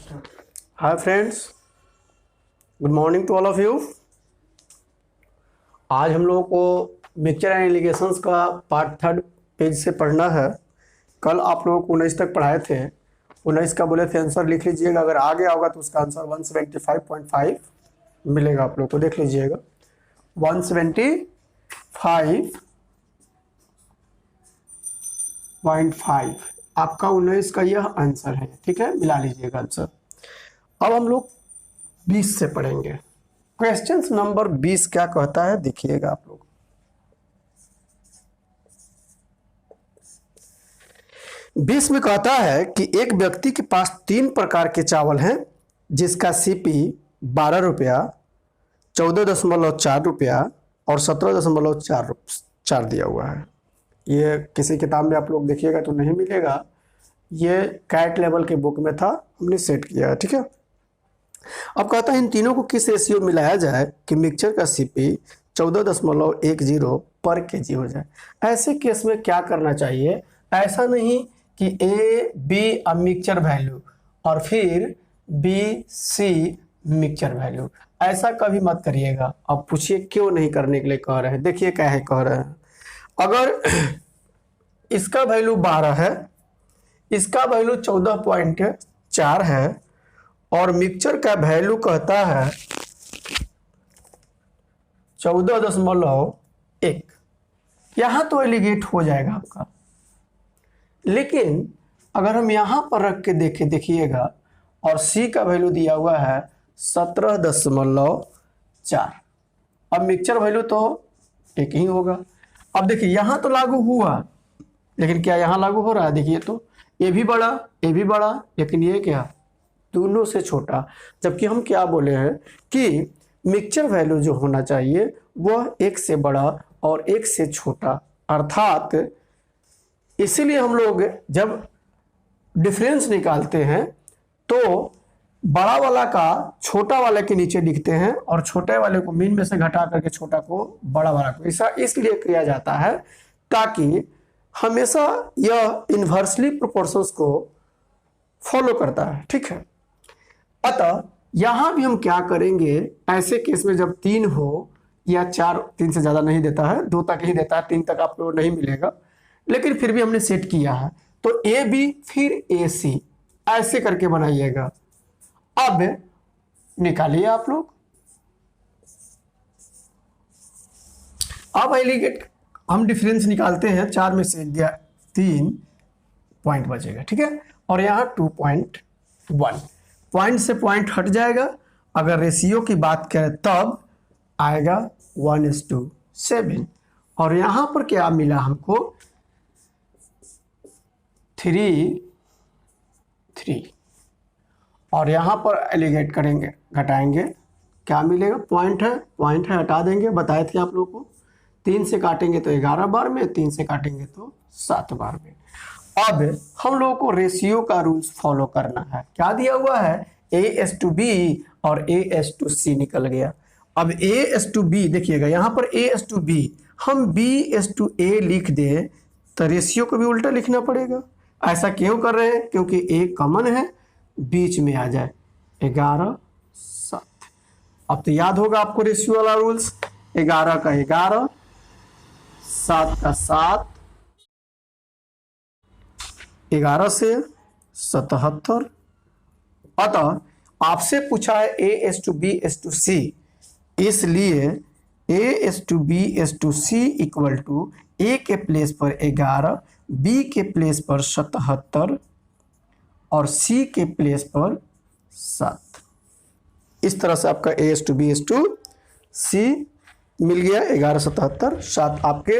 Hi friends, good morning to all of you. आज हम लोगों को मिक्सचर एंड एलिगेशंस का पार्ट 3 पेज से पढ़ना है। कल आप लोगों को 19 तक पढ़ाए थे। 19 का बोले थे आंसर लिख लीजिएगा, अगर आ गया होगा तो उसका आंसर 175.5 मिलेगा। आप लोग को देख लीजिएगा 175.5 आपका 19 का यह आंसर है। ठीक है, मिला लीजिएगा आंसर। अब हम लोग 20 से पढ़ेंगे। क्वेश्चन नंबर 20 क्या कहता है देखिएगा आप लोग। 20 में कहता है कि एक व्यक्ति के पास 3 प्रकार के चावल हैं जिसका सीपी 12 रुपया, 14.4 रुपया और 17.4 दिया हुआ है। ये किसी किताब में आप लोग देखिएगा तो नहीं मिलेगा, ये कैट लेवल के बुक में था, हमने सेट किया है। ठीक है, अब कहता है इन तीनों को किस रेशियो मिलाया जाए कि मिक्सचर का सीपी 14.10 पर केजी हो जाए। ऐसे केस में क्या करना चाहिए, ऐसा नहीं कि ए बी अब मिक्सचर वैल्यू और फिर बी सी मिक्सचर वैल्यू, ऐसा कभी मत करिएगा। अब पूछिए क्यों नहीं करने के लिए कह रहे हैं। देखिए क्या है कह रहे हैं, अगर इसका वैल्यू 12 है, इसका वैल्यू 14.4 है और मिक्सचर का वैल्यू कहता है 14.1, यहां तो एलिगेट हो जाएगा आपका। लेकिन अगर हम यहां पर रख के देखिएगा और सी का वैल्यू दिया हुआ है 17.4, अब मिक्सचर वैल्यू तो एक ही होगा। अब देखिए यहां तो लागू हुआ, लेकिन क्या यहां लागू हो रहा है? देखिए तो ये भी बड़ा, ये भी बड़ा, लेकिन ये क्या, दोनों से छोटा। जबकि हम क्या बोले हैं कि मिक्सचर वैल्यू जो होना चाहिए वह एक से बड़ा और एक से छोटा, अर्थात इसीलिए हम लोग जब डिफरेंस निकालते हैं तो बड़ा वाला का छोटा वाले के नीचे लिखते हैं और छोटे वाले को मीन में से घटा करके छोटा को बड़ा वाला को, ऐसा इसलिए किया जाता है ताकि हमेशा यह इन्वर्सली प्रोपोर्शंस को फॉलो करता है। ठीक है, अतः यहां भी हम क्या करेंगे, ऐसे केस में जब 3 हो या 4, 3 से ज्यादा नहीं देता है, 2 तक ही देता है, 3 तक आपको नहीं मिलेगा, लेकिन फिर भी हमने सेट किया है तो ए बी फिर ए सी ऐसे करके बनाइएगा। अब निकालिए आप लोग। अब एलिगेट हम डिफरेंस निकालते हैं, 4 में से 3 पॉइंट बचेगा। ठीक है, और यहां 2.1 पॉइंट से पॉइंट हट जाएगा। अगर रेशियो की बात करें तब आएगा 1:7 और यहां पर क्या मिला हमको 3 और यहां पर एलिगेट करेंगे, घटाएंगे, क्या मिलेगा, पॉइंट है, हटा देंगे। बताए थे आप लोगों को 3 से काटेंगे तो 11 बार में, 3 से काटेंगे तो 7 बार में। अब हम लोगों को रेशियो का रूल्स फॉलो करना है। क्या दिया हुआ है, A:B और A:C निकल गया। अब A:B देखिएगा, यहां पर A:B हम B:A लिख दे तो रेशियो को भी उल्टा लिखना पड़ेगा। ऐसा क्यों कर रहे हैं, क्योंकि A कॉमन है, बीच में आ जाए 11:7। अब तो याद होगा आपको रेशियो वाला रूल्स, 11 का 11, 7 का 7, 11 से 77। अतः आपसे पूछा है A:B:C, इसलिए A:B:C इक्वल टू A के प्लेस पर 11, B के प्लेस पर 77 और C के प्लेस पर 7। इस तरह से आपका A:B:C मिल गया 11, 77, 7 आपके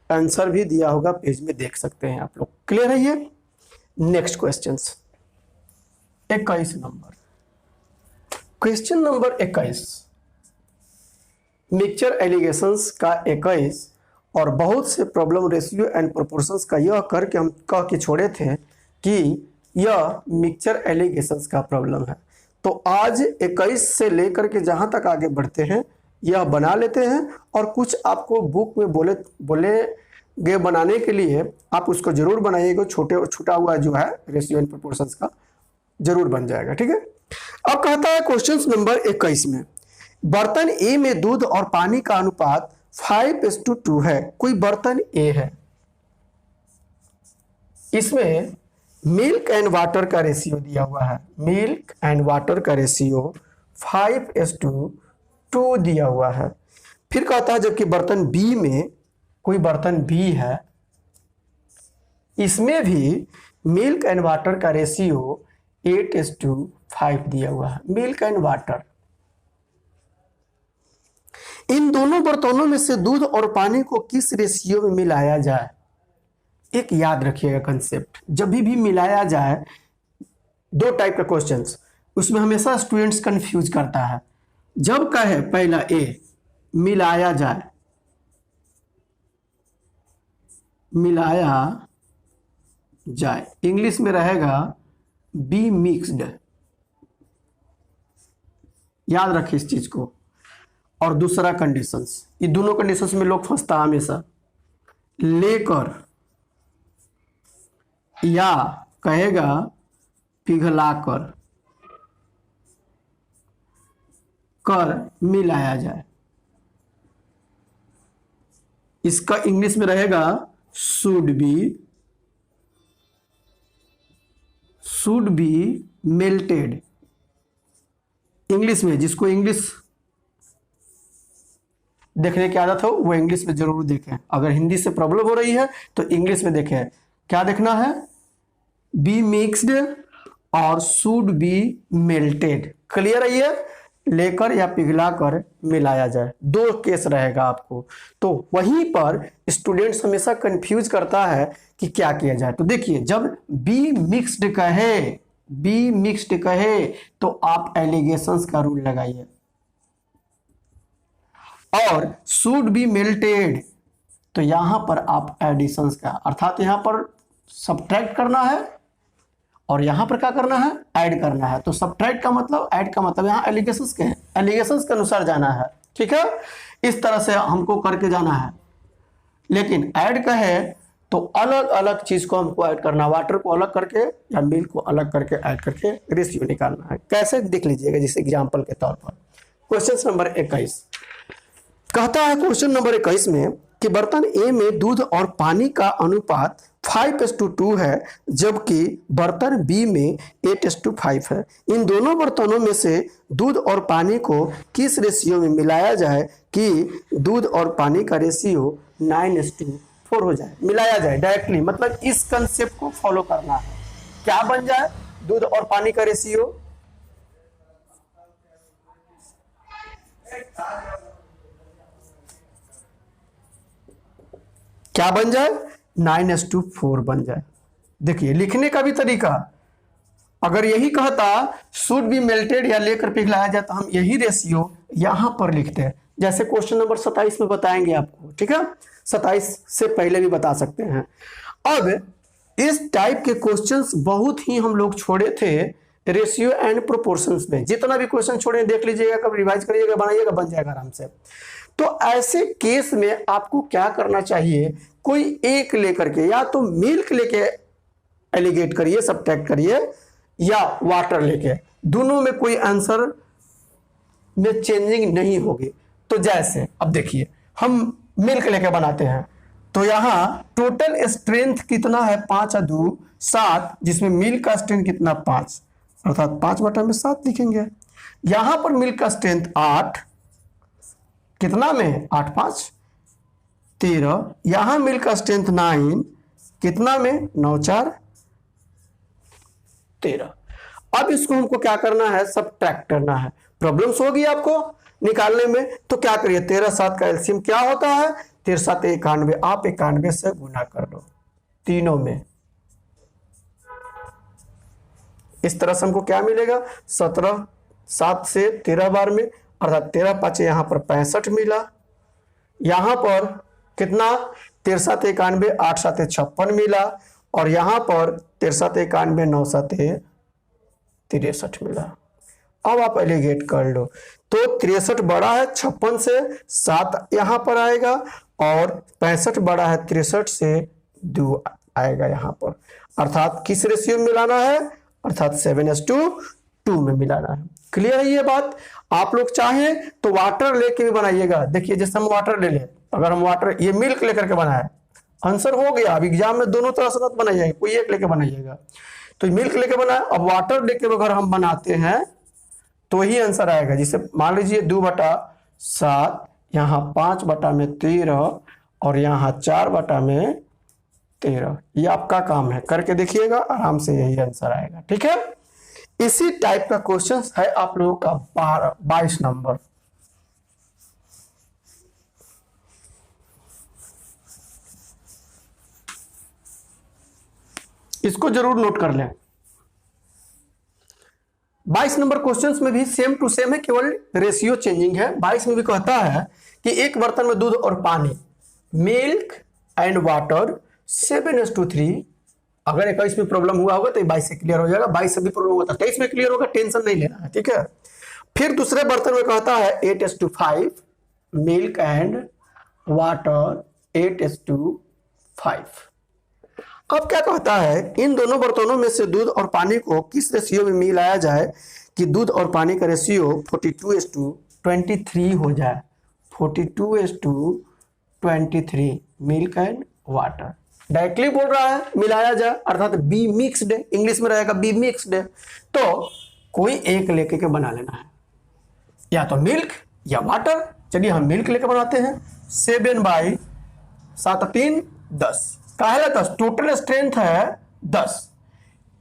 आंसर भी दिया होगा, पेज में देख सकते हैं आप लोग। क्लियर है ये? Next question 21 number. Question number 21 mixture allegations का 21 और बहुत से प्रॉब्लम रेशियो एंड प्रोपोर्शंस का यह करके हम कह के छोड़े थे कि यह मिक्सचर एलिगेशंस का प्रॉब्लम है। तो आज 21 से लेकर के जहां तक आगे बढ़ते हैं यह बना लेते हैं, और कुछ आपको बुक में बोले गए बनाने के लिए आप उसको जरूर बनाइएगा। छूटा हुआ जो है रेशियो एंड प्रोपोर्शंस का जरूर बन जाएगा। ठीक है, अब कहता है क्वेश्चन नंबर 21 में, बर्तन ए में दूध और पानी का अनुपात 5:2 है। कोई बर्तन ए है, इसमें मिल्क एंड वाटर का रेशियो दिया हुआ है, मिल्क एंड वाटर का रेशियो 5:2 दिया हुआ है। फिर कहता है जबकि बर्तन बी में, कोई बर्तन बी है, इसमें भी मिल्क एंड वाटर का रेशियो 8:5 दिया हुआ है, मिल्क एंड वाटर। इन दोनों बर्तनों में से दूध और पानी को किस रेशियो में मिलाया जाए? एक याद रखिएगा कंसेप्ट, जब भी मिलाया जाए, दो टाइप का क्वेश्चंस, उसमें हमेशा स्टूडेंट्स कंफ्यूज करता है। जब कहे पहला ए मिलाया जाए, मिलाया जाए, इंग्लिश में रहेगा बी मिक्स्ड, याद रखिए इस चीज को। और दूसरा कंडीशंस, ये दोनों कंडीशंस में लोग फंसता हमेशा, लेकर या कहेगा पिघलाकर कर मिलाया जाए, इसका इंग्लिश में रहेगा शुड बी मेल्टेड। इंग्लिश में, जिसको इंग्लिश देखने की आदत हो वो इंग्लिश में जरूर देखें। अगर हिंदी से प्रॉब्लम हो रही है तो इंग्लिश में देखें। क्या देखना है? बी मिक्स्ड और शुड बी मेल्टेड। क्लियर है ये? लेकर या पिघलाकर मिलाया जाए, दो केस रहेगा आपको। तो वहीं पर स्टूडेंट्स हमेशा कंफ्यूज करता है कि क्या किया जाए। तो देखिए, जब बी मिक्स्ड कहे तो आप एलिगेशंस का रूल लगाइए, और शुड बी मेल्टेड तो यहां पर आप एडिशंस का, अर्थात यहां पर सब्ट्रैक्ट करना है और यहां पर क्या करना है? ऐड करना है। तो सब्ट्रैक्ट का मतलब, ऐड का मतलब, यहां एलिगेशंस के हैं, एलिगेशंस के अनुसार जाना है। ठीक है, इस तरह से हमको करके जाना है। लेकिन ऐड का है तो अलग अलग चीज को हमको ऐड करना, वाटर को अलग करके या मिल्क को अलग करके ऐड करके रेशियो निकालना है। कैसे देख लीजिएगा, जैसे एग्जाम्पल के तौर पर क्वेश्चन नंबर 21 कहता है, क्वेश्चन नंबर 21 में कि बर्तन ए में दूध और पानी का अनुपात 5:2 है, जबकि बर्तन बी में 8:5 है। इन दोनों बर्तनों में से दूध और पानी को किस रेशियो में मिलाया जाए कि दूध और पानी का रेशियो 9:4 हो जाए? मिलाया जाए डायरेक्टली, मतलब इस कंसेप्ट को फॉलो करना है। क्या बन जाए? दूध और पानी का रेशियो क्या बन जाए? 9:4 बन जाए। देखिए, लिखने का भी तरीका, अगर यही कहता शुड बी मेल्टेड या लेकर पिघलाया जाए तो हम यही रेशियो यहां पर लिखते हैं, जैसे क्वेश्चन नंबर 27 में बताएंगे आपको। ठीक है, 27 से पहले भी बता सकते हैं। अब इस टाइप के क्वेश्चंस बहुत ही हम लोग छोड़े थे रेशियो एंड प्रोपोर्शंस में। जितना भी क्वेश्चन छोड़े देख लीजिएगा, कब रिवाइज करिएगा, बनाइएगा, बन जाएगा आराम से। तो ऐसे केस में आपको क्या करना चाहिए? कोई एक लेकर के, या तो मिल्क लेके एलिगेट करिए, सब्ट्रैक्ट करिए, या वाटर लेके, दोनों में कोई आंसर में चेंजिंग नहीं होगी। तो जैसे अब देखिए, हम मिल्क लेके बनाते हैं तो यहां टोटल स्ट्रेंथ कितना है? 5 × 7, जिसमें मिल्क का स्ट्रेंथ कितना? 5, अर्थात 5/7 लिखेंगे। यहां पर मिल्क का स्ट्रेंथ 8, कितना में? 8 × 5 = 13। यहां मिल्क का स्ट्रेंथ 9, कितना में? 9 × 4 = 13। अब इसको हमको क्या करना है? सब्ट्रैक्ट करना है। प्रॉब्लम्स होगी आपको निकालने में, तो क्या करिए? 13 × 7 का एलसीएम क्या होता है? 13 × 7 = 91। आप 91 से गुना कर दो तीनों में, इस तरह से हमको क्या मिलेगा? 17 7 से 13 बार में, अर्थात 13 × 5 यहाँ पर 65 मिला। यहाँ पर कितना? 13 × 7 = 91, 8 × 7 = 56 मिला। और यहाँ पर 13 × 7 = 91, 9 × 7 = 63 मिला। अब आप एलिगेट कर लो, तो 63 बड़ा है 56 से, 7 यहाँ पर आएगा, और 65 बड़ा है 63 से, 2 आएगा यहाँ पर। अर्थात किस रेशियो में मिलाना है? अर्थात 7:2 में मिलाना है। क्लियर है ये बात? आप लोग चाहें तो वाटर लेके भी बनाइएगा। देखिए जैसे हम वाटर ले लें, अगर हम वाटर ये मिल्क लेकर के बनाए, आंसर हो गया। अब एग्जाम में दोनों तरह से मत बनाइएगा, कोई एक लेके बनाइएगा। तो मिल्क लेके बनाए, अब वाटर लेके अगर हम बनाते हैं तो ही आंसर आएगा। जिसे मान लीजिए 2/7, यहाँ 5/13 और यहाँ 4/13। ये आपका काम है, करके देखिएगा, आराम से यही आंसर आएगा। ठीक है, इसी टाइप का क्वेश्चन है आप लोगों का 22 नंबर। इसको जरूर नोट कर लें। 22 नंबर क्वेश्चंस में भी सेम टू सेम है, केवल रेशियो चेंजिंग है। 22 में भी कहता है कि एक बर्तन में दूध और पानी, मिल्क एंड वाटर 7:3। अगर 21 में प्रॉब्लम हुआ होगा तो 22 से क्लियर हो जाएगा। 22 से भी प्रॉब्लम होता है 23 में क्लियर होगा, टेंशन नहीं लेना है। ठीक है, फिर दूसरे बर्तन में कहता है 8:5, मिल्क एंड वाटर 8:5। अब क्या कहता है, इन दोनों बर्तनों में से दूध और पानी को किस रेशियो में मिलाया जाए कि दूध और पानी का रेशियो 42:23 हो जाए। 42:23 मिल्क एंड वाटर। डायरेक्टली बोल रहा है मिलाया जाए, अर्थात बी मिक्स्ड, इंग्लिश में रहेगा बी मिक्स्ड। तो कोई एक लेके के बना लेना है, या तो मिल्क या वाटर। चलिए हम मिल्क लेके बनाते हैं। 7/7 10 काहे 10, टोटल स्ट्रेंथ है 10।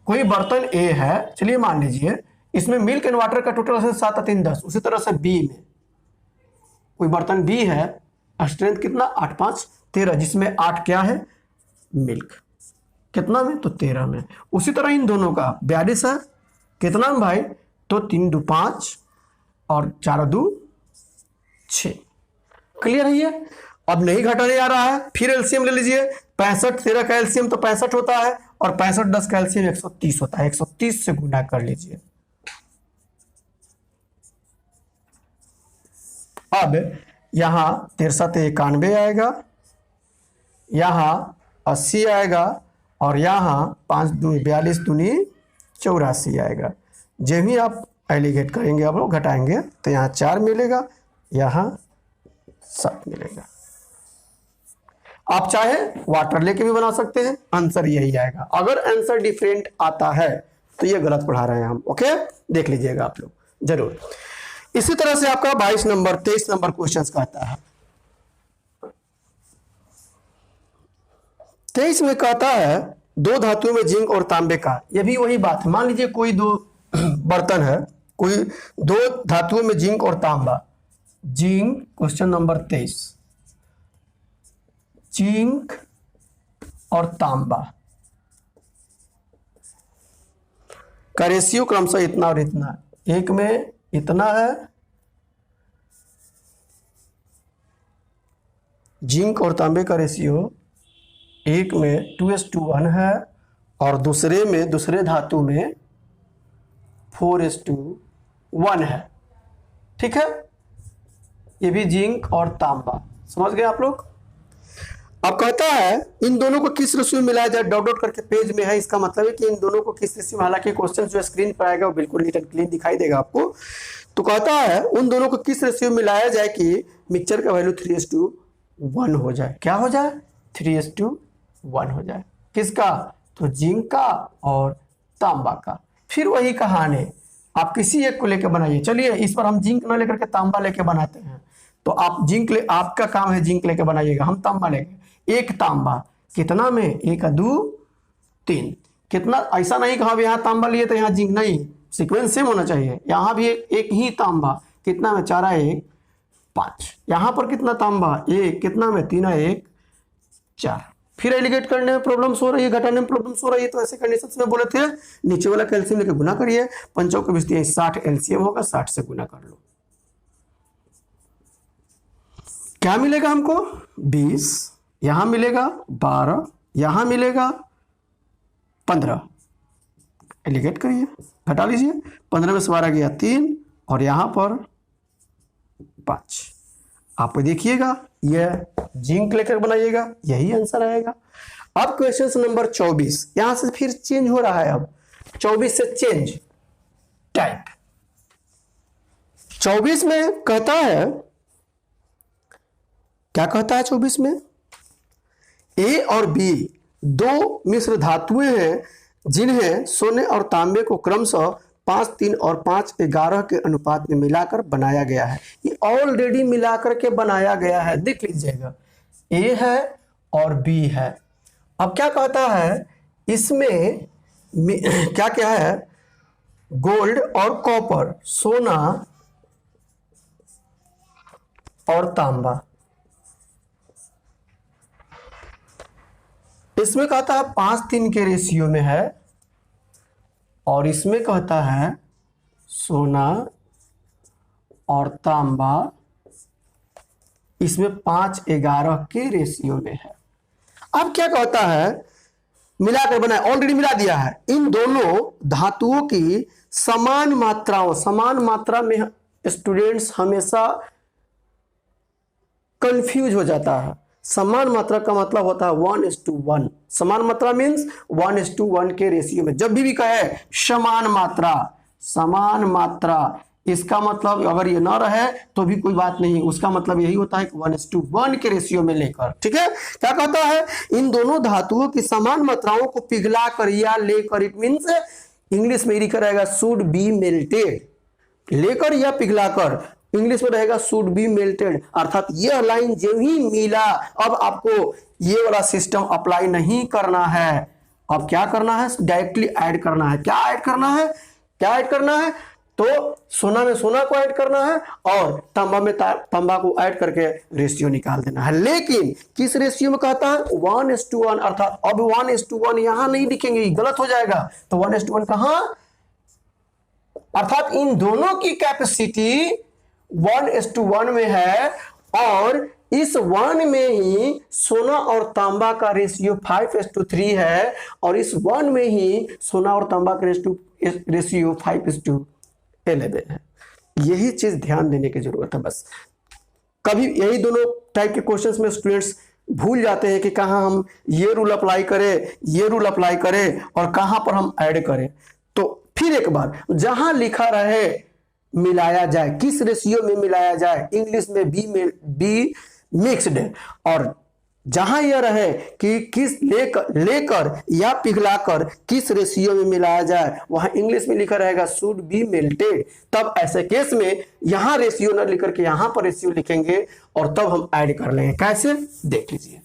कोई बर्तन ए है, चलिए मान लीजिए इसमें मिल्क एंड वाटर का टोटल 7/3 10। उसी तरह से बी में कोई बर्तन बी है, स्ट्रेंथ कितना 8×5 13, जिसमें 8 क्या है मिल्क, कितना में तो 13 में। उसी तरह इन दोनों का 42 है, कितना में भाई तो 3×2 5 और 4×2 6। क्लियर है ये? अब नहीं घटाने आ रहा है, फिर एलसीएम ले लीजिए। 65 13 का एलसीएम तो 65 होता है, और 65 10 का एलसीएम 130 होता है। 130 से गुना कर लीजिए। अब यहां 63 91 आएगा, यहां 80 आएगा, और यहां 5×2 42 दूनी 84 आएगा। जब ही आप एलिगेट करेंगे, आप लोग घटाएंगे तो यहाँ 4 मिलेगा, यहाँ 7 मिलेगा। आप चाहे वाटर लेके भी बना सकते हैं, आंसर यही आएगा। अगर आंसर डिफरेंट आता है तो ये गलत पढ़ा रहे हैं हम। ओके, देख लीजिएगा आप लोग जरूर। इसी तरह से आपका 22 नंबर 23 नंबर क्वेश्चन कहता है। 23 में कहता है दो धातुओं में जिंक और तांबे का। यह भी वही बात है, मान लीजिए कोई दो बर्तन है, कोई दो धातुओं में जिंक और तांबा। जिंक, क्वेश्चन नंबर 23, जिंक और तांबा का रेशियो क्रमशः इतना और इतना। एक में इतना है, जिंक और तांबे का रेशियो एक में 2:1 है, और दूसरे में, दूसरे धातु में 4:1 है। ठीक है, ये भी जिंक और तांबा, समझ गए आप लोग। अब कहता है इन दोनों को किस रेशियो में मिलाया जाए, डॉट डॉट करके पेज में है। इसका मतलब है कि इन दोनों को किस रेशियो में, हालांकि क्वेश्चन जो स्क्रीन पर आएगा वो बिल्कुल नीट एंड क्लीन दिखाई देगा आपको। तो कहता है उन दोनों को किस रेशियो में मिलाया जाए कि मिक्सचर का वैल्यू 3:1 हो जाए। क्या हो जाए? 3:1 हो जाए। किसका? तो जिंक का और तांबा का। फिर वही कहानी, आप किसी एक को लेकर बनाइए। चलिए इस पर हम जिंक ना लेकर के तांबा लेके बनाते हैं। तो आप जिंक आपका काम है जिंक लेके बनाइएगा, हम तांबा लेंगे। एक तांबा कितना में, 1×2 3। कितना, ऐसा नहीं कहा यहाँ तांबा लिए तो यहाँ जिंक, नहीं, सीक्वेंस सेम होना चाहिए। यहाँ भी एक ही तांबा, कितना में 4×1 5। यहाँ पर कितना तांबा, एक, कितना में 3×1 4। फिर एलिगेट करने में प्रॉब्लम्स हो रही है, घटाने में प्रॉब्लम्स हो रही है, तो ऐसे कंडीशंस में बोले थे नीचे वाला कैल्शियम लेके गुना करिए। 5 को 20 60 एलसीएम होगा, 60 से गुना कर लो। क्या मिलेगा हमको? 20, यहां मिलेगा 12, यहां मिलेगा 15। एलिगेट करिए, घटा लीजिए। 15 में से 12 गया 3, और यहां पर 5। आप देखिएगा ये जिंक लेकर बनाइएगा, यही आंसर आएगा। अब क्वेश्चन नंबर 24, यहां से फिर चेंज हो रहा है। अब 24 से चेंज टाइप। 24 में कहता है, क्या कहता है 24 में, ए और बी दो मिश्र धातुएं हैं जिन्हें सोने और तांबे को क्रमशः 5, 3 और 5, 11 के अनुपात में मिलाकर बनाया गया है। ये ऑलरेडी मिलाकर के बनाया गया है, देख लीजिएगा, ए है और बी है। अब क्या कहता है इसमें क्या क्या है, गोल्ड और कॉपर, सोना और तांबा। इसमें कहता है 5-3 के रेशियो में है और इसमें कहता है सोना और तांबा इसमें 5-11 के रेशियो में है। अब क्या कहता है, मिलाकर बनाया, ऑलरेडी मिला दिया है। इन दोनों धातुओं की समान मात्राओं, समान मात्रा में स्टूडेंट्स हमेशा कंफ्यूज हो जाता है। समान मात्रा का मतलब होता है 1:1। समान मात्रा मीन्स 1:1 के रेशियो में। जब भी कहे समान मात्रा, समान मात्रा, इसका मतलब अगर ये ना रहे तो भी कोई बात नहीं, उसका मतलब यही होता है कि 1:1 के रेशियो में लेकर। ठीक है, क्या कहता है, इन दोनों धातुओं की समान मात्राओं को पिघला कर या लेकर, इट मीन्स इंग्लिश में लिखा रहेगा शुड बी मेल्टेड, लेकर या पिघलाकर, इंग्लिश में रहेगा शुड बी मेल्टेड। अर्थात यह लाइन जो ही मिला, अब आपको ये वाला सिस्टम अप्लाई नहीं करना है। अब क्या करना है, डायरेक्टली ऐड करना है। क्या ऐड करना है, क्या ऐड करना है, तो सोना में सोना को ऐड करना है और तांबा में तांबा को ऐड करके रेशियो निकाल देना है। लेकिन किस रेशियो में कहता है, 1:1। अर्थात अब 1:1 यहां नहीं लिखेंगे, गलत हो जाएगा। तो 1:1 कहां, अर्थात इन दोनों की कैपेसिटी 1:1 में है और इस 1 में ही सोना और तांबा का रेशियो 5:3 है और इस 1 में ही सोना और तांबा का रेशियो 5:11 है। यही चीज ध्यान देने की जरूरत है। बस कभी यही दोनों टाइप के क्वेश्चंस में स्टूडेंट्स भूल जाते हैं कि कहां हम ये रूल अप्लाई करें, ये रूल अप्लाई करें और कहां पर हम ऐड करें। तो फिर एक बार, जहां लिखा रहे मिलाया जाए, किस रेशियो में मिलाया जाए, इंग्लिश में बी मिक्स्ड, और जहां यह रहे कि किस लेकर या पिघलाकर किस रेशियो में मिलाया जाए, वहां इंग्लिश में लिखा रहेगा शुड बी मेल्टेड। तब ऐसे केस में यहां रेशियो न लिख करके यहां पर रेशियो लिखेंगे और तब हम ऐड कर लेंगे। कैसे, देख लीजिए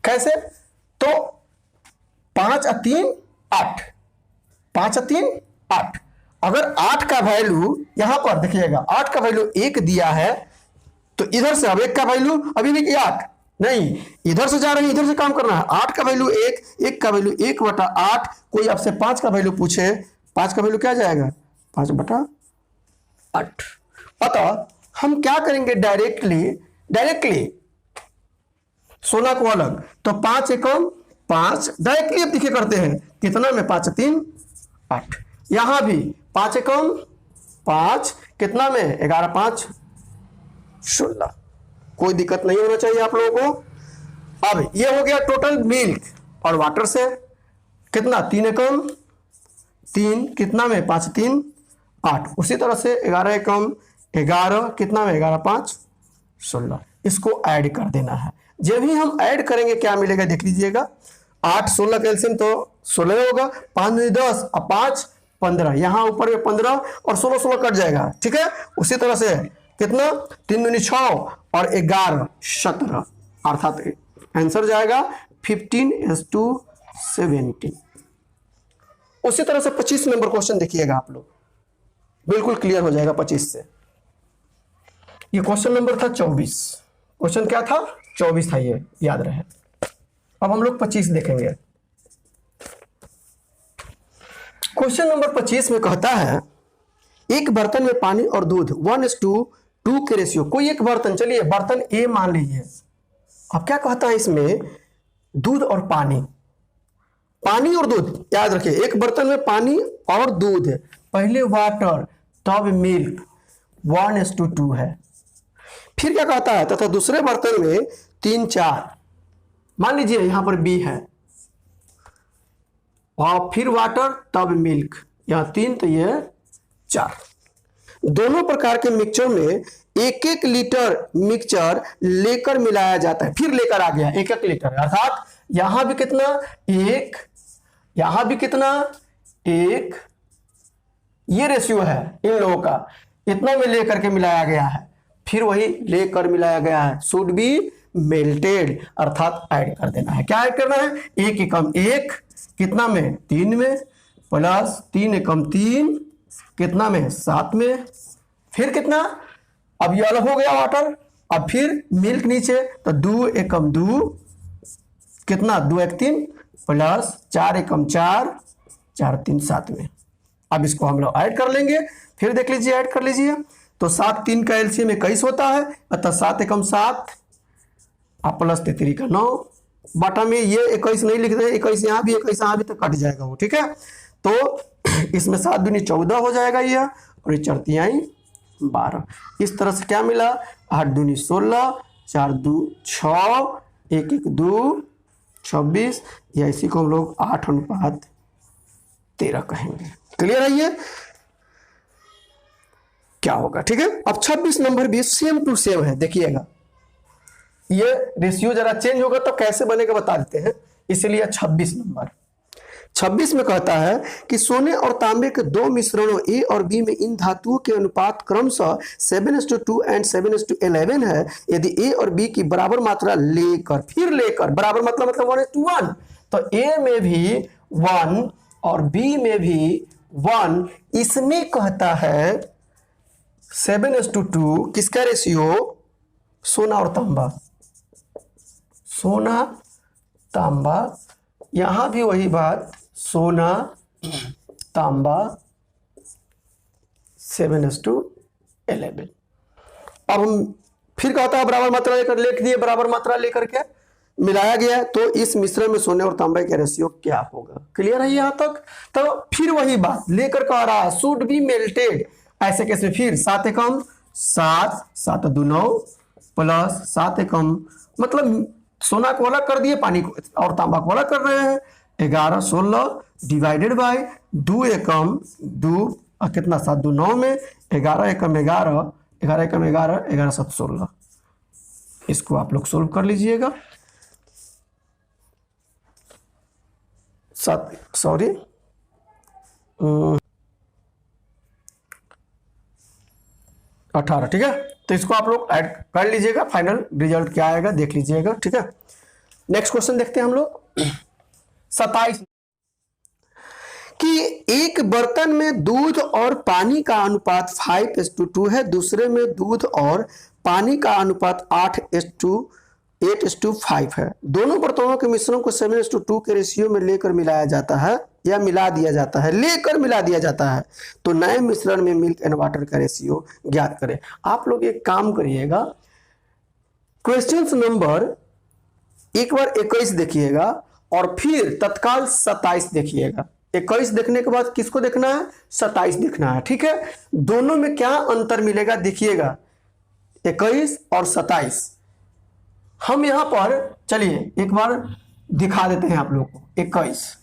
कैसे। तो 5 और 3 8, 5 और 3 8। अगर 8 का वैल्यू यहां पर देखिएगा, 8 का वैल्यू 1 दिया है तो इधर से अब 1 का वैल्यू अभी भी 8 नहीं, इधर से जा रहे हैं, इधर से काम करना है। 8 का वैल्यू 1, 1 का वैल्यू 1/8। कोई आपसे 5 का वैल्यू पूछे, 5 का वैल्यू क्या जाएगा, 5/8। अतः हम क्या करेंगे, डायरेक्टली सोना को अलग, तो 5 एकम 5 डायरेक्टली अब दिखे करते हैं, कितना में 5 3 8। यहां भी 5 एकम 5, कितना में 11 5 16। कोई दिक्कत नहीं होना चाहिए आप लोगों को। अब ये हो गया टोटल मिल्क और वाटर से, कितना 3 एकम 3, कितना में 5 3 8। उसी तरह से 11 एकम 11, कितना में 11 5 16। इसको ऐड कर देना है। जब भी हम ऐड करेंगे क्या मिलेगा, देख लीजिएगा। 8 16 का एलसीएम तो 16 होगा, 5 दूनी 10 और 5 15, यहां ऊपर में 15 और 16 16 कट जाएगा। ठीक है, उसी तरह से कितना 3 दूनी 6 और 11 17, अर्थात आंसर जाएगा 15:17। उसी तरह से 25 नंबर क्वेश्चन देखिएगा आप लोग, बिल्कुल क्लियर हो जाएगा 25 से। ये क्वेश्चन नंबर था 24, क्वेश्चन क्या था 24 था, ये याद रहे। अब हम लोग 25 देखेंगे। क्वेश्चन नंबर 25 में कहता है, एक बर्तन में पानी और दूध 1:2 के रेशियो। कोई एक बर्तन, चलिए बर्तन ए मान लीजिए। अब क्या कहता है इसमें, दूध और पानी, पानी और दूध, याद रखिए एक बर्तन में पानी और दूध, पहले वाटर तब मिल्क, 1:2 है। फिर क्या कहता है, तथा दूसरे बर्तन में 3 4, मान लीजिए यहां पर बी है, और फिर वाटर तब मिल्क, यहाँ 3 तो ये 4। दोनों प्रकार के मिक्सचर में 1-1 लीटर मिक्सचर लेकर मिलाया जाता है। फिर लेकर आ गया 1-1 लीटर, अर्थात यहां भी कितना 1, यहां भी कितना 1, ये रेशियो है इन लोगों का, इतना में लेकर के मिलाया गया है। फिर वही लेकर मिलाया गया है, शुड बी मेल्टेड, अर्थात ऐड कर देना है। क्या ऐड करना है, 1 एकम 1 कितना में 3 में, प्लस 3 एकम 3 कितना में 7 में, फिर कितना, अब ये अलग हो गया वाटर, अब फिर मिल्क नीचे, तो 2 एकम 2 कितना 2 एक 3 प्लस 4 एकम 4 4 3 7 में। अब इसको हम लोग ऐड कर लेंगे, फिर देख लीजिए ऐड कर लीजिए, तो 7 3 का एलसीएम 21 होता है, अतः 7 एकम 7 आप प्लस 3 का 9, बटा में ये 21 नहीं लिख रहे, 21 यहाँ भी 21 यहाँ भी, तो कट जाएगा वो, ठीक है। तो इसमें 7 दूनी 14 हो जाएगा ये, और ये 4 तिहाई 12। इस तरह से क्या मिला, 8 दूनी 16, 4 2 6, 1 1 2 26, या इसी को हम लोग 8:13 कहेंगे। क्लियर है ये क्या होगा, ठीक है। अब 26 नंबर भी सेम टू सेम है, देखिएगा ये रेशियो जरा चेंज होगा तो कैसे बनेगा बता देते हैं, इसलिए 26 नंबर 26 में कहता है कि सोने और तांबे के दो मिश्रणों ए और बी में इन धातुओं के अनुपात क्रमशः 7:2 एंड 7:11 है। यदि ए और बी की बराबर मात्रा लेकर, फिर लेकर, बराबर मतलब 1:1, तो ए में भी 1 और बी में भी 1, इसमें कहता है 7:2 किसका रेशियो, सोना और तांबा, सोना तांबा, यहां भी वही बात, सोना तांबा 7:11। अब हम फिर कहता है बराबर मात्रा लेकर, लिख दिए बराबर मात्रा लेकर के मिलाया गया, तो इस मिश्रण में सोने और तांबे का रेशियो क्या होगा। क्लियर है यहां तक। तो फिर वही बात लेकर कह रहा शुड बी मेल्टेड, ऐसे कैसे, फिर 7 एकम 7 7 2 9 प्लस 7 एकम, मतलब सोना को अलग कर दिए, पानी को और तांबा को अलग कर रहे हैं, 11 16 डिवाइडेड बाय 2 एकम 2 और कितना 7 2 9 में 11 एकम 11 11 एकम 11 11 7 16। इसको आप लोग सोल्व कर लीजिएगा, 18, ठीक है। तो इसको आप लोग ऐड कर लीजिएगा, फाइनल रिजल्ट क्या आएगा देख लीजिएगा, ठीक है। नेक्स्ट क्वेश्चन देखते हैं हम लोग 27, कि एक बर्तन में दूध और पानी का अनुपात 5:2 है, दूसरे में दूध और पानी का अनुपात 8:5 है। दोनों बर्तनों के मिश्रण को 7:2 के रेशियो में लेकर मिलाया जाता है या मिला दिया जाता है, लेकर मिला दिया जाता है, तो नए मिश्रण में मिल्क एंड वाटर का रेशियो ज्ञात करें। आप लोग एक काम करिएगा, क्वेश्चन नंबर एक बार 21 देखिएगा और फिर तत्काल 27 देखिएगा। 21 देखने के बाद किसको देखना है, 27 देखना है, ठीक है। दोनों में क्या अंतर मिलेगा देखिएगा, 21 और 27। हम यहां पर चलिए एक बार दिखा देते हैं आप लोग को। 21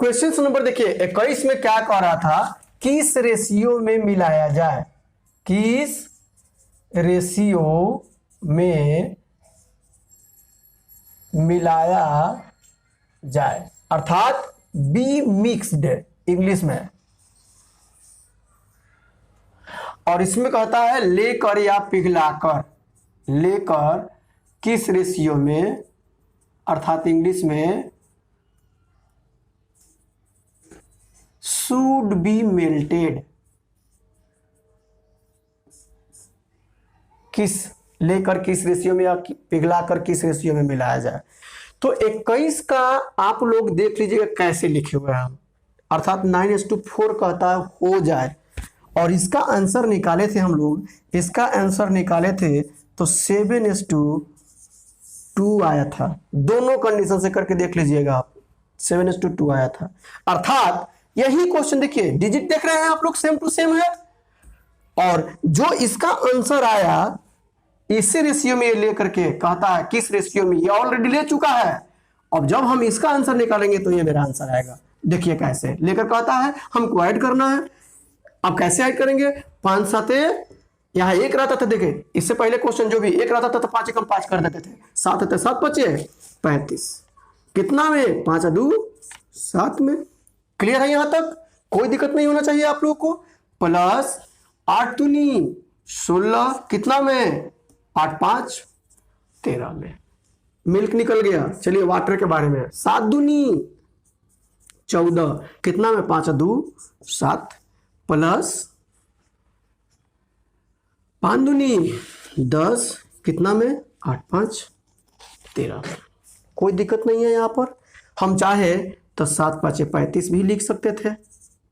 क्वेश्चन नंबर देखिए, 21 में क्या कह रहा था, किस रेशियो में मिलाया जाए, किस रेशियो में मिलाया जाए, अर्थात बी मिक्स्ड इंग्लिश में, और इसमें कहता है लेकर या पिघलाकर, लेकर किस रेशियो में, अर्थात इंग्लिश में शुड बी मेल्टेड, किस लेकर किस रेशियो में या पिघलाकर किस रेशियो में मिलाया जाए। तो 21 का आप लोग देख लीजिएगा कैसे लिखे हुए हैं हम, अर्थात 9:4 कहता है हो जाए, और इसका आंसर निकाले थे हम लोग, इसका आंसर निकाले थे तो 7:2 आया था। दोनों कंडीशन से करके देख लीजिएगा आप, 7:2 आया था। अर्थात यही क्वेश्चन देखिए, डिजिट देख रहे हैं आप लोग, सेम टू सेम है, और जो इसका आंसर आया इसी रेशियो में ये लेकर के कहता है किस रेशियो में, ये ऑलरेडी ले चुका है, अब जब हम इसका आंसर निकालेंगे तो ये मेरा आंसर आएगा। देखिए कैसे लेकर कहता है हमको ऐड करना है। अब कैसे ऐड करेंगे? 5 7 यहाँ एक रहता था, देखिए इससे पहले क्वेश्चन जो भी एक रहता था तो 5 एकम 5 कर देते थे। 7 7 7 बचे 35, कितना में? 5 2 7 में। क्लियर है यहाँ तक? कोई दिक्कत नहीं होना चाहिए आप लोगों को। प्लस 8 दूनी 16, कितना में? 8 5 13 में। मिल्क निकल गया। चलिए वाटर के बारे में। 7 दूनी 14, कितना में? 5 2 7 प्लस 5 दूनी 10, कितना में? 8 5 13। कोई दिक्कत नहीं है यहाँ पर। हम चाहे तो 7 5 35 भी लिख सकते थे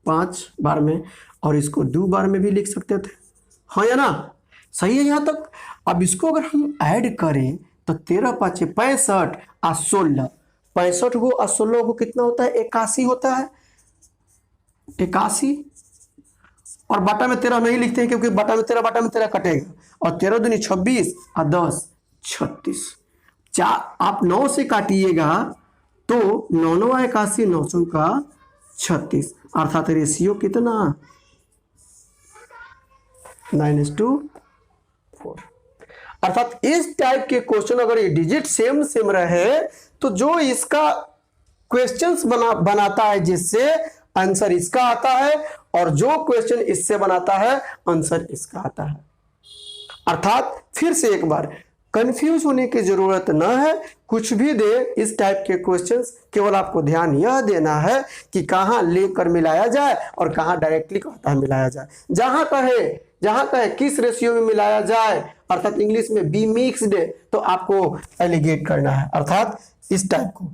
5 बार में, और इसको 2 बार में भी लिख सकते थे। हाँ या ना? सही है यहाँ तक। अब इसको अगर हम ऐड करें तो 13 5 65 और 16, 65 को और 16 को कितना होता है? 81 होता है। 81 और बाटा में 13 नहीं लिखते हैं क्योंकि बाटा में 13 कटेगा। और 13 दूनी 26 और 10 36। आप 9 से काटिएगा तो 9 9 81, 900 का 36, अर्थात रेशियो कितना? 9:4। अर्थात इस टाइप के क्वेश्चन अगर ये डिजिट सेम सेम रहे तो जो इसका क्वेश्चंस बनाता है जिससे आंसर इसका आता है, और जो क्वेश्चन इससे बनाता है आंसर इसका आता है। अर्थात फिर से एक बार कंफ्यूज होने की जरूरत न है। कुछ भी दे इस टाइप के क्वेश्चंस, केवल आपको ध्यान यह देना है कि कहां लेकर मिलाया जाए और कहां डायरेक्टली कहता है मिलाया जाए। जहां कहे किस रेशियो में मिलाया जाए, अर्थात इंग्लिश में बी मिक्स्ड, तो आपको एलिगेट करना है, अर्थात इस टाइप को।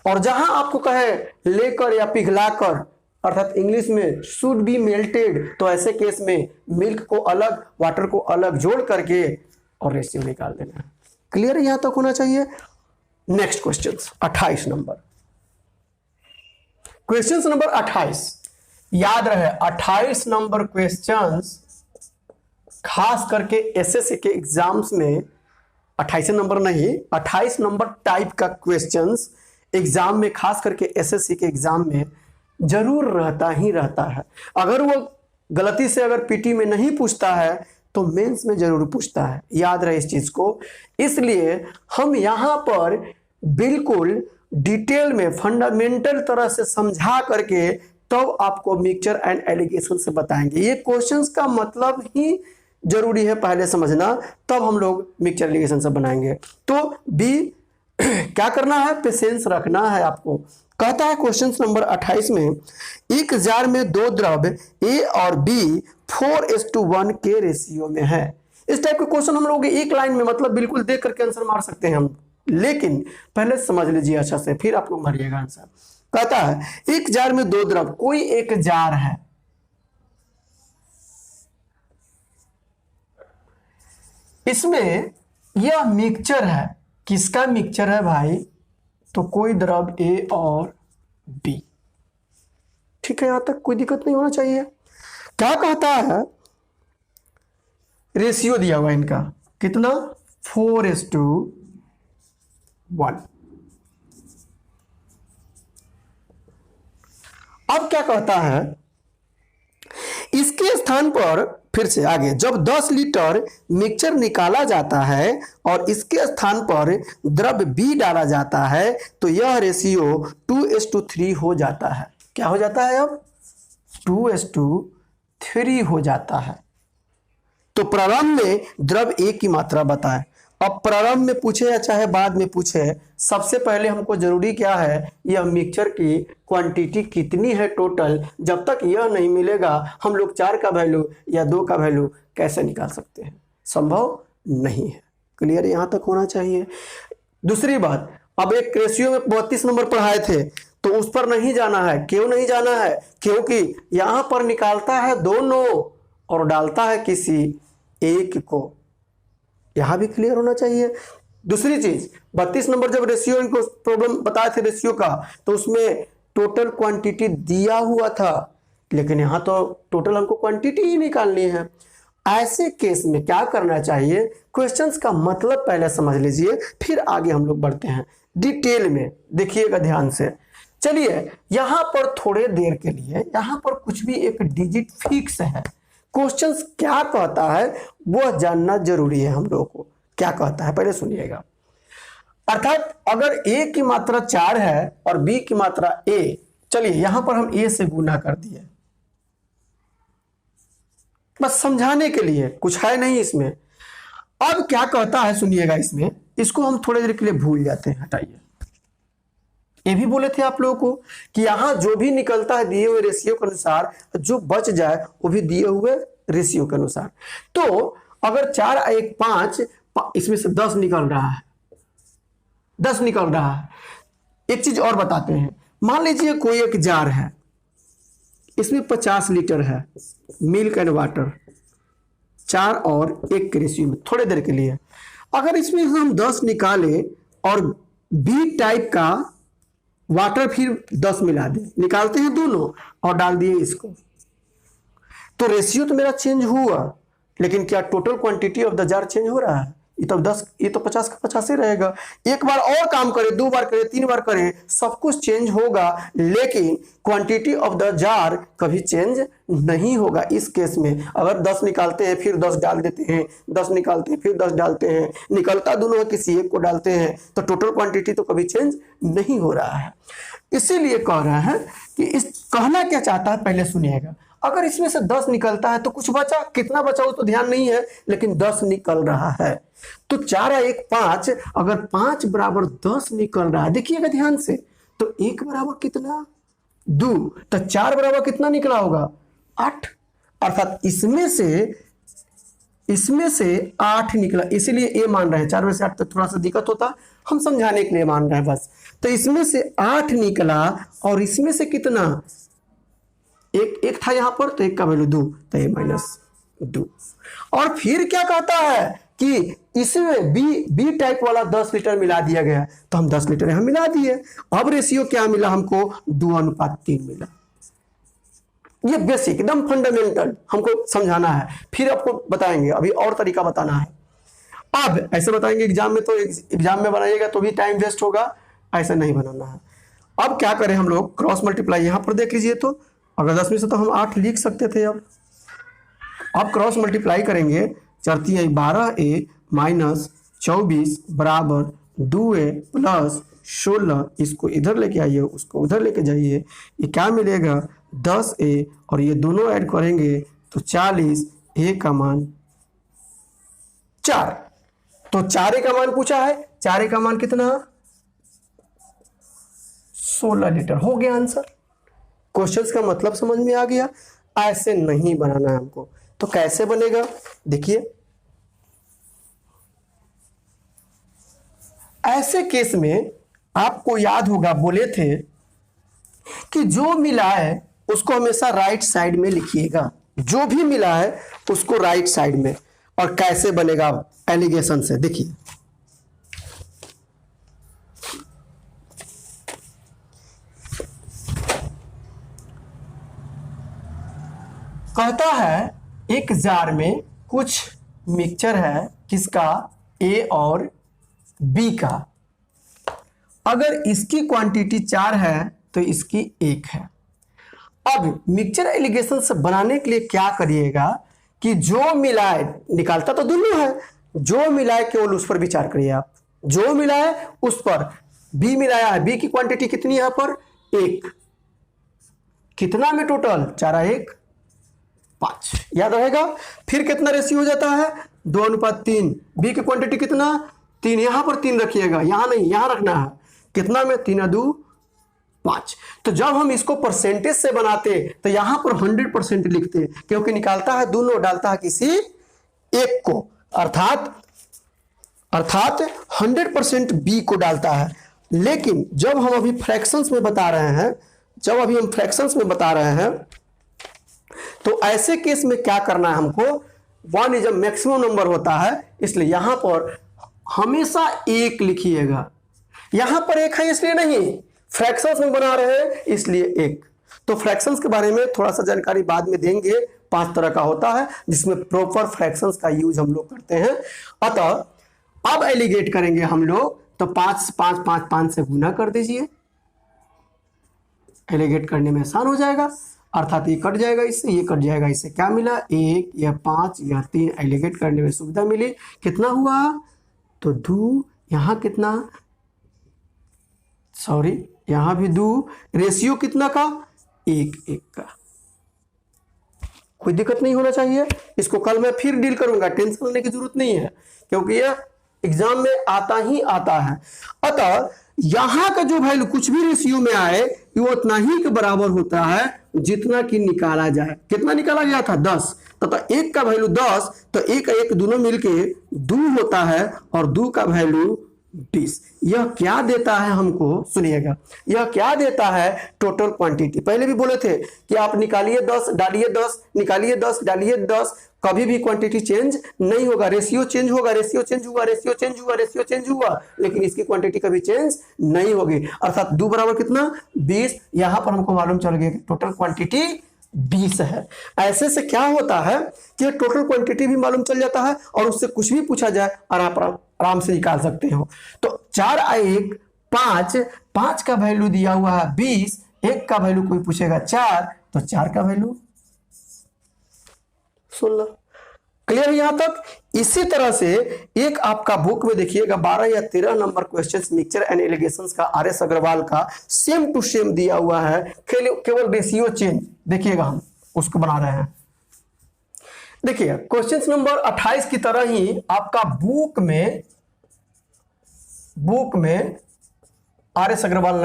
और जहां आपको कहे लेकर या पिघलाकर, अर्थात इंग्लिश में शुड बी मेल्टेड, तो ऐसे केस में मिल्क को अलग वाटर को अलग जोड़ करके और रेशियो निकाल देना है। क्लियर यहां तक होना चाहिए। Next question 28 number. Question number 28 याद रहे। 28 नंबर क्वेश्चंस खास करके एसएससी के एग्जाम्स में 28 नंबर नहीं, 28 नंबर टाइप का क्वेश्चंस एग्जाम में, खास करके एसएससी के एग्जाम में जरूर रहता ही रहता है। अगर वो गलती से अगर पीटी में नहीं पूछता है तो मेंस में जरूर पूछता है। याद रहे इस चीज को। इसलिए हम यहां पर बिल्कुल डिटेल में फंडामेंटल तरह से समझा करके तब आपको मिक्सचर एंड एलिगेशन से बताएंगे। ये क्वेश्चंस का मतलब ही जरूरी है पहले समझना, तब हम लोग मिक्सचर एलिगेशन से बनाएंगे। तो बी क्या करना है? पेशेंस रखना है आपको। कहता है क्वेश्चन नंबर 28 में, एक जार में 2 द्रव ए और बी 4:1 के रेशियो में है। इस टाइप के क्वेश्चन हम लोग एक लाइन में मतलब बिल्कुल देख करके आंसर मार सकते हैं हम, लेकिन पहले समझ लीजिए अच्छा से, फिर आप लोग मारिएगा आंसर। कहता है एक जार में 2 द्रव, कोई एक जार है, इसमें यह मिक्सचर है। किसका मिक्सचर है भाई? तो कोई द्रव ए और बी। ठीक है, यहां तक कोई दिक्कत नहीं होना चाहिए। क्या कहता है? रेशियो दिया हुआ इनका कितना? 4:1। अब क्या कहता है? इसके स्थान पर फिर से आगे, जब 10 लीटर मिक्सचर निकाला जाता है और इसके स्थान पर द्रव बी डाला जाता है तो यह रेशियो 2:3 हो जाता है। क्या हो जाता है? अब 2:3 हो जाता है। तो प्रारंभ में द्रव ए की मात्रा बताएं। अब प्रारंभ में पूछे या चाहे बाद में पूछे, सबसे पहले हमको जरूरी क्या है? यह मिक्सचर की क्वांटिटी कितनी है टोटल। जब तक यह नहीं मिलेगा हम लोग 4 का वैल्यू या 2 का वैल्यू कैसे निकाल सकते हैं? संभव नहीं है। क्लियर यहां तक होना चाहिए। दूसरी बात, अब एक रेशियो में 32 नंबर पढ़ाए थे तो उस पर नहीं जाना है। क्यों नहीं जाना है? क्योंकि यहां पर निकालता है दोनों और डालता है किसी एक को। यहां भी क्लियर होना चाहिए। दूसरी चीज, 32 नंबर जब रेशियो इनको प्रॉब्लम बताए थे रेशियो का, तो उसमें टोटल क्वांटिटी दिया हुआ था, लेकिन यहां तो टोटल हमको क्वांटिटी ही निकालनी है। ऐसे केस में क्या करना चाहिए, क्वेश्चंस का मतलब पहले समझ लीजिए, फिर आगे हम लोग बढ़ते हैं डिटेल में, देखिएगा ध्यान से। चलिए यहां पर थोड़े देर के लिए यहां पर कुछ भी एक डिजिट फिक्स है, क्वेश्चंस क्या कहता है वह जानना जरूरी है हम लोगों को। क्या कहता है पहले सुनिएगा। अर्थात अगर a की मात्रा 4 है और b की मात्रा a, चलिए यहां पर हम a से गुना कर दिए, बस समझाने के लिए, कुछ है नहीं इसमें। अब क्या कहता है सुनिएगा, इसमें इसको हम थोड़ी देर के लिए भूल जाते हैं, हटाइए। ये भी बोले थे आप लोगों को कि यहां जो भी निकलता है दिए हुए रेशियो के अनुसार, जो बच जाए वो भी दिए हुए रेशियो के अनुसार। तो अगर 4 1 5, इसमें से 10 निकल रहा है, 10 निकल रहा है। एक चीज और बताते हैं, मान लीजिए कोई एक जार है, इसमें 50 लीटर है मिल्क एंड वाटर, 4 और 1 के रेशियो में, थोड़े देर के लिए। अगर इसमें हम 10 निकाले और बी टाइप का वाटर फिर 10 मिला दें, निकालते हैं दोनों और डाल दिए इसको, तो रेशियो तो मेरा चेंज हुआ, लेकिन क्या total quantity of the jar change हो रहा है? ये तो 10, ये तो 50 का 50 ही रहेगा। एक बार और काम करे, 2 बार करे, 3 बार करे, सब कुछ चेंज होगा, लेकिन क्वांटिटी ऑफ द जार कभी चेंज नहीं होगा। इस केस में अगर 10 निकालते हैं फिर 10 डाल देते हैं, 10 निकालते हैं फिर 10 डालते हैं, निकलता दोनों किसी एक को डालते हैं, तो टोटल क्वांटिटी तो कभी चेंज नहीं हो रहा है। इसीलिए कह रहे हैं कि इस कहना क्या चाहता है पहले सुनिएगा। अगर इसमें से 10 निकलता है तो कुछ बचा, कितना बचा वो तो ध्यान नहीं है, लेकिन 10 निकल रहा है। तो 4 1 5, अगर 5 बराबर 10 निकल रहा है, देखिएगा ध्यान से, तो 1 बराबर कितना 2, तो 4 बराबर कितना निकला होगा 8, अर्थात इसमें से 8 निकला, इसीलिए ए मान रहे हैं। 4 में से 8 तो थोड़ा सा दिक्कत होता, हम समझाने के लिए मान रहे हैं बस। तो इसमें से 8 निकला और इसमें से कितना, एक था यहां पर, तो 1 का वैल्यू 2, तो ये -2। और फिर क्या कहता है कि इसमें बी टाइप वाला 10 लीटर मिला दिया गया, तो हम 10 लीटर यहां मिला दिए। अब रेशियो क्या मिला हमको, 2:3 मिला। ये बेसिक एकदम फंडामेंटल हमको समझाना है, फिर आपको बताएंगे, अभी और तरीका बताना है। अब ऐसे बताएंगे एग्जाम में, तो एग्जाम में बनाइएगा तो भी टाइम वेस्ट होगा, ऐसा नहीं बनाना है। अब क्या करें हम लोग, क्रॉस मल्टीप्लाई यहां पर देख लीजिए, तो अगर 10 में से तो हम 8 लिख सकते थे। अब क्रॉस मल्टीप्लाई करेंगे, 4 3 12a माइनस 24 बराबर 2a प्लस 16, इसको इधर लेके आइए, उसको उधर लेके जाइए, ये क्या मिलेगा 10a, और ये दोनों ऐड करेंगे तो 40, a का मान 4, तो 4a का मान पूछा है, 4a का मान कितना 16 लीटर, हो गया आंसर। क्वेश्चंस का मतलब समझ में आ गया। ऐसे नहीं बनाना है हमको, तो कैसे बनेगा देखिए। ऐसे केस में आपको याद होगा बोले थे कि जो मिला है उसको हमेशा राइट साइड में लिखिएगा, जो भी मिला है उसको राइट साइड में। और कैसे बनेगा एलिगेशन से, देखिए कहता है एक जार में कुछ मिक्सचर है, किसका, ए और बी का। अगर इसकी क्वांटिटी 4 है तो इसकी 1 है। अब मिक्सचर एलिगेशन से बनाने के लिए क्या करिएगा कि जो मिलाए, निकालता तो दोनों है, जो मिलाए केवल उस पर विचार करिए आप, जो मिलाए उस पर। बी मिलाया है, बी की क्वांटिटी कितनी है यहाँ पर 1, कितना में टोटल 4 1 5, याद रहेगा। फिर कितना रेशियो हो जाता है 2:3, बी की क्वांटिटी कितना 3, यहां पर 3 रखिएगा, यहां नहीं, यहां रखना है, कितना में 3 2 5। तो जब हम इसको परसेंटेज से बनाते तो यहां पर 100% लिखते, क्योंकि निकालता है दोनों, डालता है किसी एक को, अर्थात 100% बी को डालता है। लेकिन जब हम अभी फ्रैक्शंस में बता रहे हैं, तो ऐसे केस में क्या करना है हमको, 1 इज अ मैक्सिमम नंबर होता है, इसलिए यहां पर हमेशा 1 लिखिएगा। यहां पर 1 है इसलिए नहीं, फ्रैक्शंस में बना रहे हैं इसलिए 1। तो फ्रैक्शंस के बारे में थोड़ा सा जानकारी बाद में देंगे, 5 तरह का होता है जिसमें प्रॉपर फ्रैक्शंस का यूज हम लोग करते हैं। अतः अब एलिगेट करेंगे हम लोग, तो 5 5 5 5 से गुना कर दीजिए, एलिगेट करने में आसान हो जाएगा, अर्थात ये कट जाएगा इससे, ये कट जाएगा इससे, क्या मिला 1 या 5 या 3, एलिगेट करने में सुविधा मिली। कितना हुआ, तो 2, यहाँ कितना, सॉरी यहाँ भी 2, रेशियो कितना का 1 1 का। कोई दिक्कत नहीं होना चाहिए, इसको कल मैं फिर डील करूंगा, टेंशन लेने की जरूरत नहीं है क्योंकि यह एग्जाम में आता ही आता है। अतः यहां का जो वैल्यू कुछ भी रेशियो में आए वो उतना ही के बराबर होता है जितना कि निकाला जाए। कितना निकाला गया था 10, तथा 1 का वैल्यू 10, तो 1 1 दोनों मिलके 2 होता है और 2 का वैल्यू 20। यह क्या देता है हमको, सुनिएगा, यह क्या देता है, टोटल क्वांटिटी। पहले भी बोले थे कि आप निकालिए 10 डालिए 10, निकालिए 10 डालिए 10, कभी भी क्वांटिटी चेंज नहीं होगा, रेशियो चेंज होगा, रेशियो चेंज हुआ, रेशियो चेंज हुआ, रेशियो चेंज हुआ, लेकिन इसकी क्वांटिटी कभी चेंज नहीं होगी। अर्थात 2 बराबर कितना 20, यहां पर हमको मालूम चल गया कि टोटल क्वांटिटी 20 है। ऐसे से क्या होता है कि टोटल क्वांटिटी भी मालूम चल जाता है और उससे कुछ भी पूछा जाए और आप आराम से निकाल सकते हो। तो 4 1 5, 5 का वैल्यू दिया हुआ है 20, 1 का वैल्यू कोई पूछेगा 4, तो 4 का वैल्यू 16। क्लियर यहां तक। इसी तरह से एक आपका बुक में देखिएगा 12 या 13 number questions mixture and alligations का RS अग्रवाल का सेम टू सेम दिया हुआ है, केवल रेशियो चेंज देखिएगा, हम उसको बना रहे हैं। देखिए क्वेश्चंस नंबर 28 की तरह ही आपका बुक में RS अग्रवाल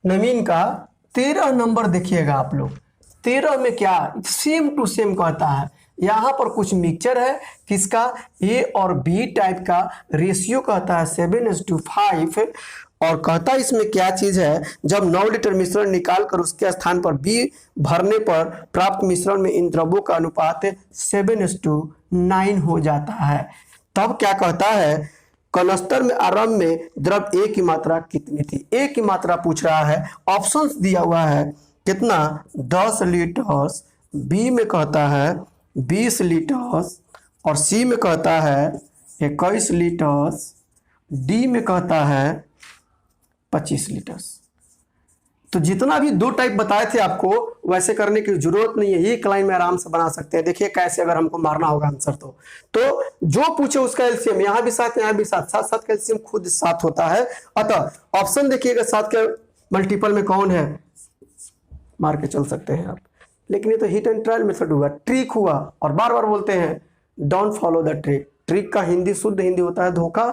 नवीन का 13 नंबर देखिएगा आप लोग। 13 में क्या सेम टू सेम कहता है, यहां पर कुछ मिक्सचर है किसका, A और B टाइप का, रेशियो कहता है 7:5 और कहता है इसमें क्या चीज है, जब 9 लीटर मिश्रण निकाल कर उसके स्थान पर B भरने पर प्राप्त मिश्रण में इन द्रव्यों का अनुपात 7:9 हो जाता है। तब क्या कहता है, कनस्तर में आरंभ में द्रव A की मात्रा कितनी थी। A की मात्रा पूछ रहा है, ऑप्शंस दिया हुआ है कितना 10 लीटर, B में कहता है 20 लीटर और C में कहता है 21 लीटर, D में कहता है 25 लीटर। तो जितना भी 2 टाइप बताए थे आपको वैसे करने की जरूरत नहीं है, एक लाइन में आराम से बना सकते हैं। देखिए कैसे अगर हमको मारना होगा आंसर तो जो पूछे उसका एलसीएम यहाँ भी 7 यहाँ भी 7, 7 7 का एलसीएम खुद 7 होता है। अतः ऑप्शन देखिएगा 7 के मल्टीपल में कौन है, मार के चल सकते हैं आप। लेकिन ये तो हिट एंड ट्रायल मेथड हुआ, ट्रिक हुआ, और बार बार बोलते हैं don't follow the trick. Trick का हिंदी शुद्ध हिंदी होता है धोखा,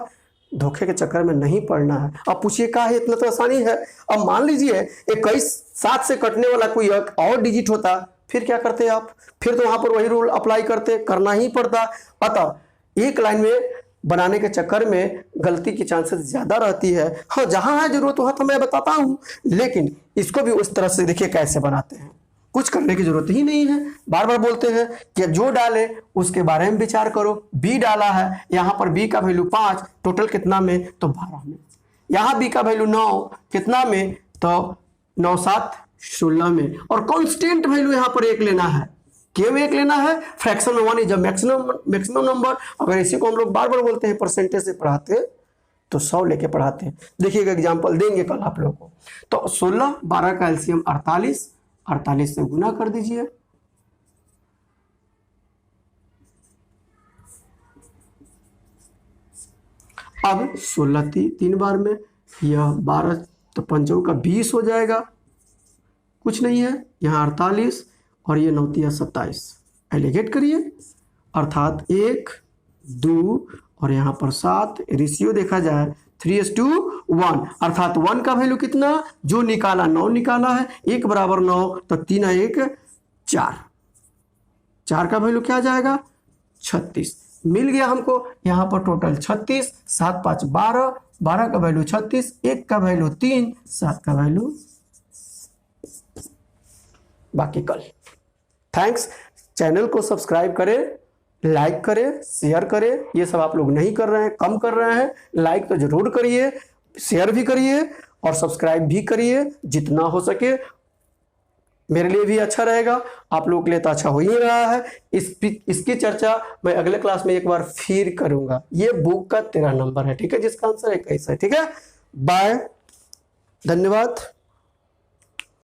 धोखे के चक्कर में नहीं पड़ना है। अब पूछिए क्या है, इतना तो आसानी है। अब मान लीजिए 21 7 से कटने वाला कोई और डिजिट होता, फिर क्या करते आप, फिर तो वहां पर वही रूल अप्लाई करते, करना ही पड़ता। अतः एक लाइन में बनाने के चक्कर में गलती की चांसेस ज्यादा रहती है। हाँ जहां है जरूरत वहां तो मैं बताता हूं, लेकिन इसको भी उस तरह से देखिए कैसे बनाते हैं, कुछ करने की जरूरत ही नहीं है। बार बार बोलते हैं कि जो डाले उसके बारे में विचार करो। बी डाला है, यहाँ पर बी का वैल्यू 5, टोटल कितना में, तो 12 में। यहाँ बी का वैल्यू 9 कितना में, तो 9 7 16 में। और कांस्टेंट वैल्यू यहाँ पर 1 लेना है, क्यों 1 लेना है, फ्रैक्शन में 1 है, जब मैक्सिमम नंबर, अगर इसी को हम लोग बार बार बोलते हैं परसेंटेज से पढ़ाते तो 100 लेके पढ़ाते हैं। देखिएगा एग्जाम्पल देंगे कल आप लोगों को। तो 16 12 का एलसीएम 48, 48 से गुना कर दीजिए, अब 16 3 बार में, यह 12 तो 5 का 20 हो जाएगा, कुछ नहीं है, यहाँ 48 और ये 9 3 27, एलिगेट करिए, अर्थात 1 2 और यहाँ पर 7, रेशियो देखा जाए 3:1, अर्थात 1 का वैल्यू कितना, जो निकाला 9 निकाला है, 1 बराबर 9, तो 3 1 4, 4 का वैल्यू क्या आ जाएगा 36, मिल गया हमको। यहाँ पर टोटल 36, 7 5 12, 12 का वैल्यू 36, 1 का वैल्यू 3, 7 का वैल्यू बाकी कल। थैंक्स। चैनल को सब्सक्राइब करें, लाइक करें, शेयर करें, ये सब आप लोग नहीं कर रहे हैं, कम कर रहे हैं। लाइक तो जरूर करिए, शेयर भी करिए और सब्सक्राइब भी करिए जितना हो सके। मेरे लिए भी अच्छा रहेगा, आप लोगों के लिए तो अच्छा हो ही रहा है। इसकी चर्चा मैं अगले क्लास में एक बार फिर करूंगा। ये बुक का 13 नंबर है, ठीक है, जिसका आंसर 21 है। ठीक है, बाय, धन्यवाद।